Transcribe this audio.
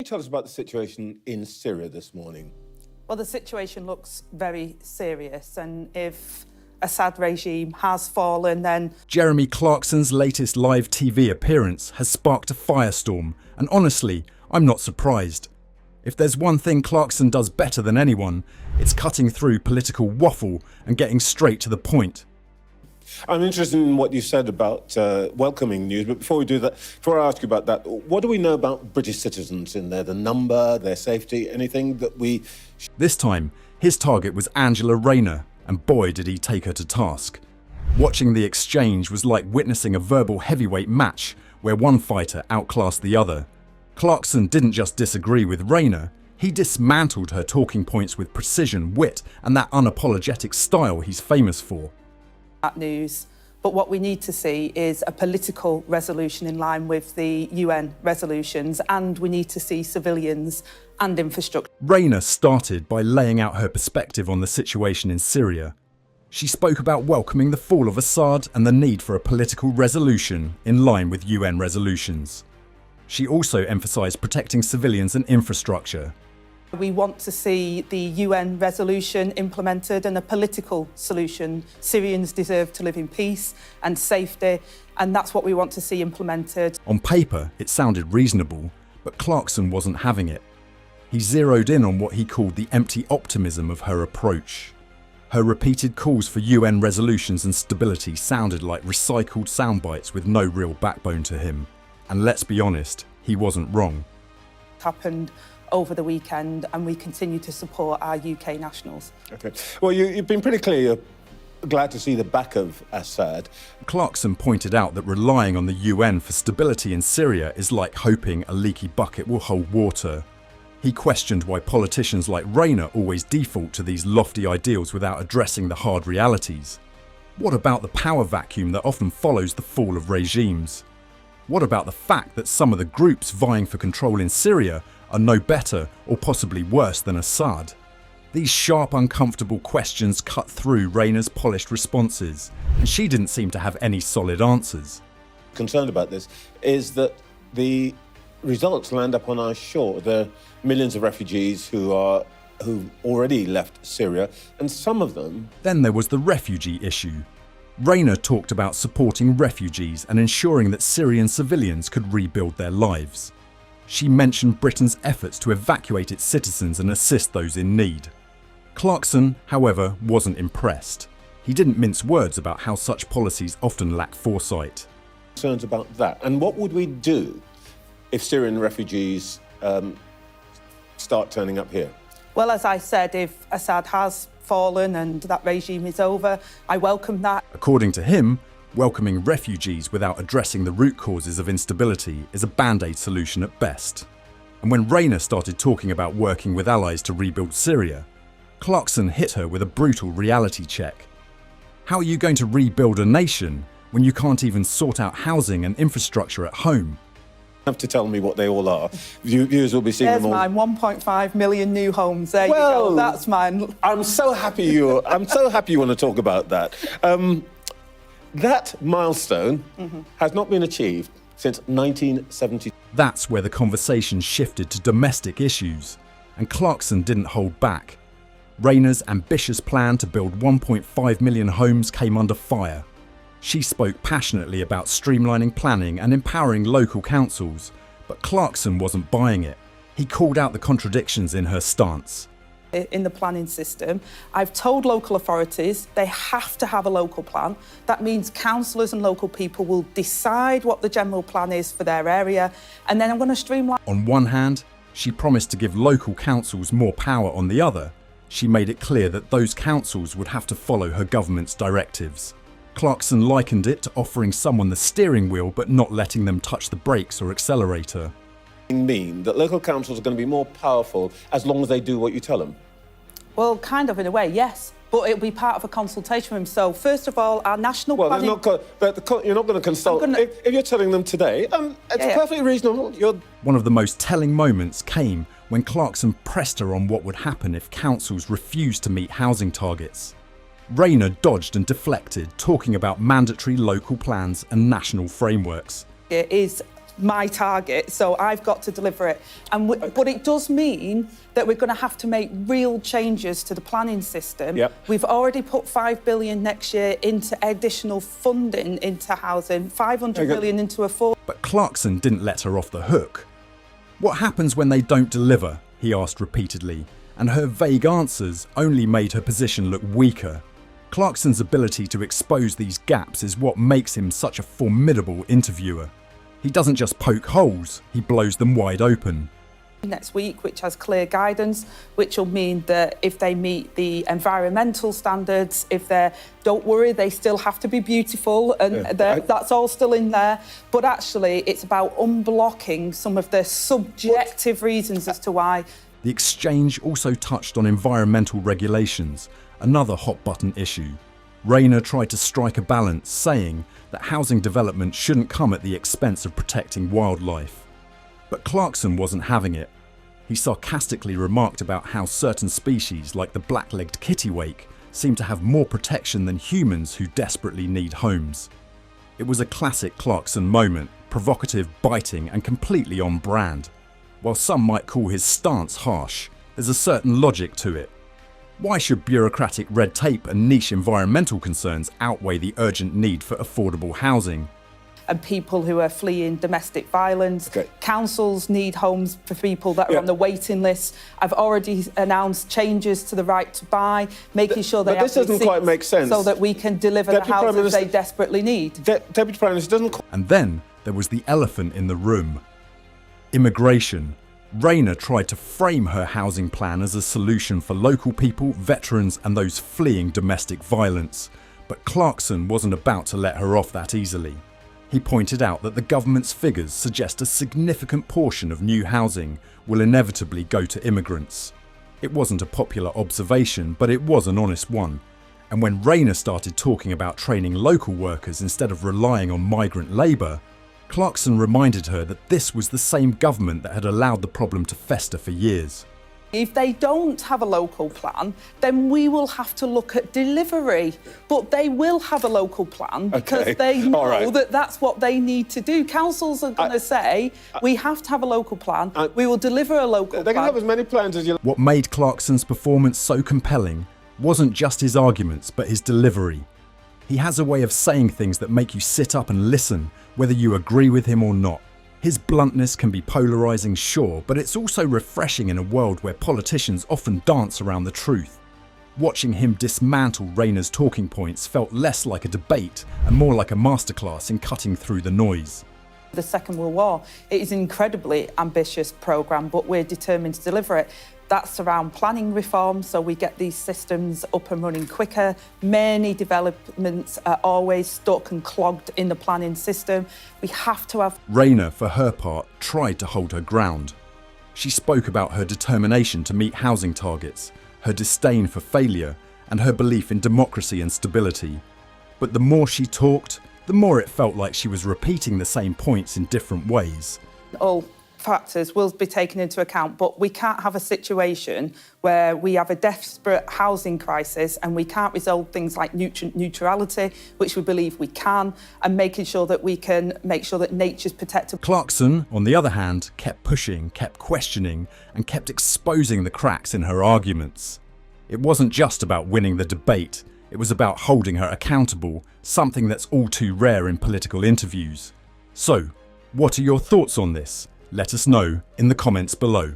tell us about the situation in Syria this morning? Well, the situation looks very serious, and if Assad regime has fallen, then... Jeremy Clarkson's latest live TV appearance has sparked a firestorm, and honestly, I'm not surprised. If there's one thing Clarkson does better than anyone, it's cutting through political waffle and getting straight to the point. I'm interested in what you said about welcoming news, but before we do that, before I ask you about that, what do we know about British citizens in there? The number, their safety, anything that we... This time, his target was Angela Rayner, and boy did he take her to task. Watching the exchange was like witnessing a verbal heavyweight match where one fighter outclassed the other. Clarkson didn't just disagree with Rayner, he dismantled her talking points with precision, wit, and that unapologetic style he's famous for. That news. But what we need to see is a political resolution in line with the UN resolutions, and we need to see civilians and infrastructure. Rayner started by laying out her perspective on the situation in Syria. She spoke about welcoming the fall of Assad and the need for a political resolution in line with UN resolutions. She also emphasised protecting civilians and infrastructure. We want to see the UN resolution implemented and a political solution. Syrians deserve to live in peace and safety, and that's what we want to see implemented. On paper, it sounded reasonable, but Clarkson wasn't having it. He zeroed in on what he called the empty optimism of her approach. Her repeated calls for UN resolutions and stability sounded like recycled soundbites with no real backbone to him. And let's be honest, he wasn't wrong. It happened over the weekend, and we continue to support our UK nationals. Okay. Well, you've been pretty clear you're glad to see the back of Assad. Clarkson pointed out that relying on the UN for stability in Syria is like hoping a leaky bucket will hold water. He questioned why politicians like Rayner always default to these lofty ideals without addressing the hard realities. What about the power vacuum that often follows the fall of regimes? What about the fact that some of the groups vying for control in Syria are no better or possibly worse than Assad? These sharp, uncomfortable questions cut through Rayner's polished responses, and she didn't seem to have any solid answers. Concerned about this is that the results land up on our shore. There are millions of refugees who already left Syria, and some of them... Then there was the refugee issue. Rayner talked about supporting refugees and ensuring that Syrian civilians could rebuild their lives. She mentioned Britain's efforts to evacuate its citizens and assist those in need. Clarkson, however, wasn't impressed. He didn't mince words about how such policies often lack foresight. Concerns about that. And what would we do if Syrian refugees start turning up here? Well, as I said, if Assad has fallen and that regime is over, I welcome that. According to him, welcoming refugees without addressing the root causes of instability is a band-aid solution at best. And when Rayner started talking about working with allies to rebuild Syria, Clarkson hit her with a brutal reality check. How are you going to rebuild a nation when you can't even sort out housing and infrastructure at home? You have to tell me what they all are. Viewers will be seeing There's them all. mine, 1.5 million new homes. There you go, that's mine. I'm so happy you want to talk about that. That milestone has not been achieved since 1970. That's where the conversation shifted to domestic issues, and Clarkson didn't hold back. Rayner's ambitious plan to build 1.5 million homes came under fire. She spoke passionately about streamlining planning and empowering local councils, but Clarkson wasn't buying it. He called out the contradictions in her stance. In the planning system, I've told local authorities they have to have a local plan. That means councillors and local people will decide what the general plan is for their area, and then I'm going to streamline. On one hand, she promised to give local councils more power. On the other, she made it clear that those councils would have to follow her government's directives. Clarkson likened it to offering someone the steering wheel but not letting them touch the brakes or accelerator. Mean that local councils are going to be more powerful as long as they do what you tell them? Well, kind of in a way, yes. But it'll be part of a consultation with them. So, first of all, our national planning... you're not going to consult. If you're telling them today, it's perfectly reasonable. One of the most telling moments came when Clarkson pressed her on what would happen if councils refused to meet housing targets. Rayner dodged and deflected, talking about mandatory local plans and national frameworks. It is my target, so I've got to deliver it. But it does mean that we're going to have to make real changes to the planning system. Yep. We've already put $5 billion next year into additional funding into housing, $500 million into affordable. But Clarkson didn't let her off the hook. What happens when they don't deliver? He asked repeatedly, and her vague answers only made her position look weaker. Clarkson's ability to expose these gaps is what makes him such a formidable interviewer. He doesn't just poke holes, he blows them wide open. Next week, which has clear guidance, which will mean that if they meet the environmental standards, don't worry, they still have to be beautiful, and that's all still in there. But actually, it's about unblocking some of the subjective reasons as to why. The exchange also touched on environmental regulations, another hot-button issue. Rayner tried to strike a balance, saying that housing development shouldn't come at the expense of protecting wildlife. But Clarkson wasn't having it. He sarcastically remarked about how certain species, like the black-legged kittiwake, seem to have more protection than humans who desperately need homes. It was a classic Clarkson moment, provocative, biting, and completely on brand. While some might call his stance harsh, there's a certain logic to it. Why should bureaucratic red tape and niche environmental concerns outweigh the urgent need for affordable housing? And people who are fleeing domestic violence. Okay. Councils need homes for people that are on the waiting list. I've already announced changes to the right to buy, making sure they but this doesn't quite make sense. so that we can deliver the houses they desperately need. Deputy Prime Minister doesn't... And then there was the elephant in the room. Immigration. Rayner tried to frame her housing plan as a solution for local people, veterans and those fleeing domestic violence. But Clarkson wasn't about to let her off that easily. He pointed out that the government's figures suggest a significant portion of new housing will inevitably go to immigrants. It wasn't a popular observation, but it was an honest one. And when Rayner started talking about training local workers instead of relying on migrant labour, Clarkson reminded her that this was the same government that had allowed the problem to fester for years. If they don't have a local plan, then we will have to look at delivery. But they will have a local plan because they know that that's what they need to do. Councils are going to say, we have to have a local plan, we will deliver a local plan. They can have as many plans as you like. What made Clarkson's performance so compelling wasn't just his arguments, but his delivery. He has a way of saying things that make you sit up and listen, whether you agree with him or not. His bluntness can be polarising, sure, but it's also refreshing in a world where politicians often dance around the truth. Watching him dismantle Rayner's talking points felt less like a debate and more like a masterclass in cutting through the noise. The Second World War, it is an incredibly ambitious programme, but we're determined to deliver it. That's around planning reform, so we get these systems up and running quicker. Many developments are always stuck and clogged in the planning system. We have to have... Rayner, for her part, tried to hold her ground. She spoke about her determination to meet housing targets, her disdain for failure, and her belief in democracy and stability. But the more she talked, the more it felt like she was repeating the same points in different ways. All factors will be taken into account, but we can't have a situation where we have a desperate housing crisis and we can't resolve things like nutrient neutrality, which we believe we can, and making sure that we can make sure that nature's protected. Clarkson, on the other hand, kept pushing, kept questioning, and kept exposing the cracks in her arguments. It wasn't just about winning the debate, it was about holding her accountable, something that's all too rare in political interviews. So, what are your thoughts on this? Let us know in the comments below.